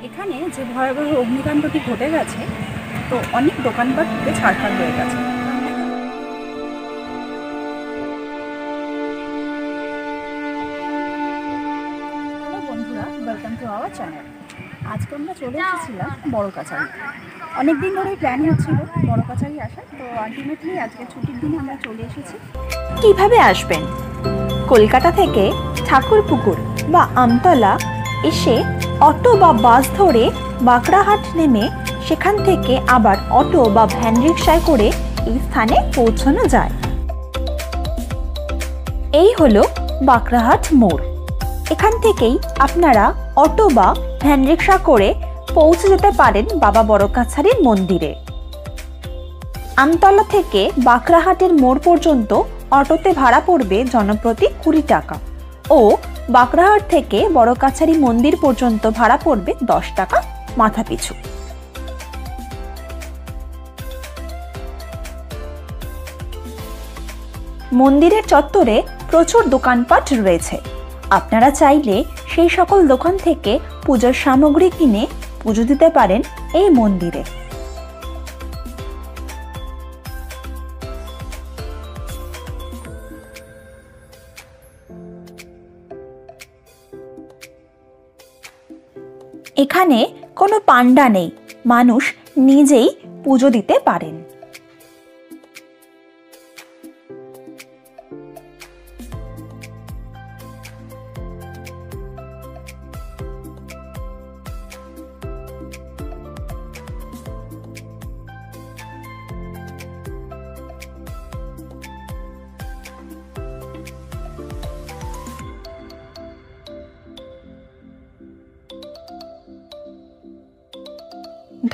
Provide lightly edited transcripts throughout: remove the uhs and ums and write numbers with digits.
এখানে যে ভয়াবহ অগ্নিকাণ্ডটি ঘটে গেছে, তো অনেক দোকানপাট পুড়ে ছারখার হয়ে গেছে। হ্যালো বন্ধুরা, ওয়েলকাম টু আওয়ার চ্যানেল। আজকে আমরা চলে এসেছিলাম বড় কাছারি। অনেকদিন ধরেই প্ল্যান হচ্ছিল বড় কাছারি আসার, তো আলটিমেটলি আজকে ছুটির দিনে আমরা চলে এসেছি। কিভাবে আসবেন? কলকাতা থেকে ঠাকুরপুকুর বা আমতলা এসে অটো বা বাস ধরে বাঁকড়াহাট নেমে সেখান থেকে আবার অটো বা ভ্যান রিক্সায় করে এই স্থানে পৌঁছানো যায়। এই হলো বাঁকড়াহাট মোড়। এখান থেকেই আপনারা অটো বা ভ্যান রিক্সা করে পৌঁছে যেতে পারেন বাবা বড় কাছারির মন্দিরে। আমতলা থেকে বাঁকড়াহাটের মোড় পর্যন্ত অটোতে ভাড়া পড়বে জনপ্রতি 20 টাকা ও বাঁকড়াহাট থেকে বড় কাছারি মন্দির পর্যন্ত ভাড়া পড়বে 10 টাকা মাথাপিছু। মন্দিরের চত্বরে প্রচুর দোকানপাট রয়েছে। আপনারা চাইলে সেই সকল দোকান থেকে পূজার সামগ্রী কিনে পুজো দিতে পারেন এই মন্দিরে। এখানে কোনো পান্ডা নেই, মানুষ নিজেই পুজো দিতে পারেন।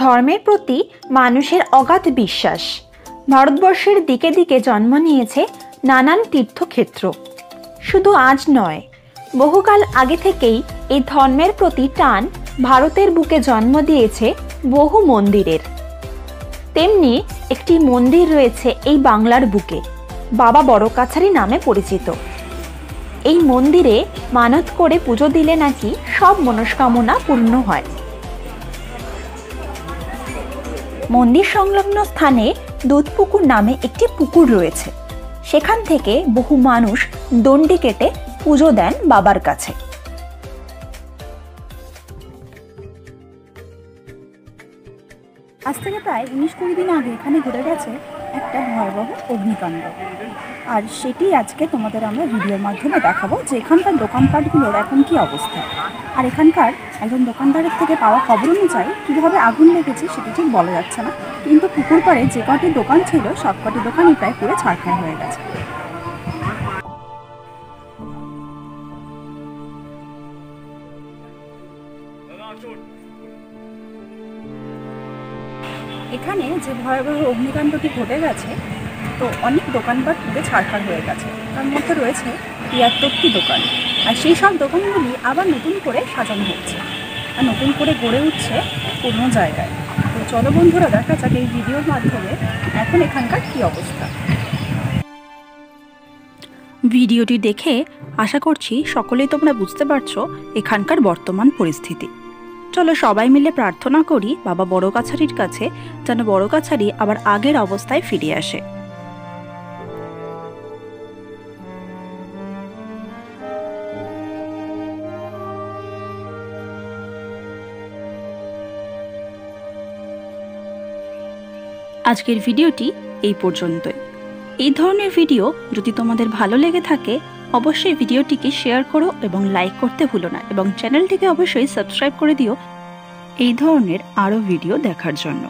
ধর্মের প্রতি মানুষের অগাধ বিশ্বাস ভারতবর্ষের দিকে দিকে জন্ম নিয়েছে নানান তীর্থক্ষেত্র। শুধু আজ নয়, বহুকাল আগে থেকেই এই ধর্মের প্রতি টান ভারতের বুকে জন্ম দিয়েছে বহু মন্দিরের। তেমনি একটি মন্দির রয়েছে এই বাংলার বুকে, বাবা বড় কাছারি নামে পরিচিত। এই মন্দিরে মানত করে পুজো দিলে নাকি সব মনস্কামনা পূর্ণ হয়। মন্দির সংলগ্ন স্থানে দুধপুকুর নামে একটি পুকুর রয়েছে। সেখান থেকে বহু মানুষ দণ্ডি কেটে পুজো দেন বাবার কাছে। আজ থেকে প্রায় 19-20 দিন আগে এখানে ঘটে গেছে একটা ভয়াবহ অগ্নিকাণ্ড, আর সেটি আজকে তোমাদের আমরা ভিডিওর মাধ্যমে দেখাবো যে এখানকার দোকানপাটগুলোর এখন কি অবস্থা। আর এখানকার একজন দোকানদারের থেকে পাওয়া খবর অনুযায়ী কীভাবে আগুন লেগেছে সেটি ঠিক বলা যাচ্ছে না, কিন্তু পুকুর পাড়ে যে কটি দোকান ছিল সব কটি দোকানই প্রায় পুরো ছারখার হয়ে গেছে। এখানে যে ভয়াবহ অগ্নিকাণ্ডটি ঘটে গেছে, তো অনেক দোকানপাট পুড়ে ছারখার হয়ে গেছে। তার মধ্যে রয়েছে 73টি দোকান, আর সেই সব দোকানগুলি আবার নতুন করে সাজানো হচ্ছে আর নতুন করে গড়ে উঠছে পুরনো জায়গায়। তো চলো বন্ধুরা, দেখা যাক এই ভিডিওর মাধ্যমে এখন এখানকার কী অবস্থা। ভিডিওটি দেখে আশা করছি সকলেই তোমরা বুঝতে পারছো এখানকার বর্তমান পরিস্থিতি। চলো সবাই মিলে প্রার্থনা করি বাবা বড় কাছারির কাছে, যেন বড় কাছারি আবার আগের অবস্থায় ফিরে আসে। আজকের ভিডিওটি এই পর্যন্তই। এই ধরনের ভিডিও যদি তোমাদের ভালো লেগে থাকে অবশ্যই ভিডিওটিকে শেয়ার করো এবং লাইক করতে ভুলো না, এবং চ্যানেলটিকে অবশ্যই সাবস্ক্রাইব করে দিও এই ধরনের আরও ভিডিও দেখার জন্য।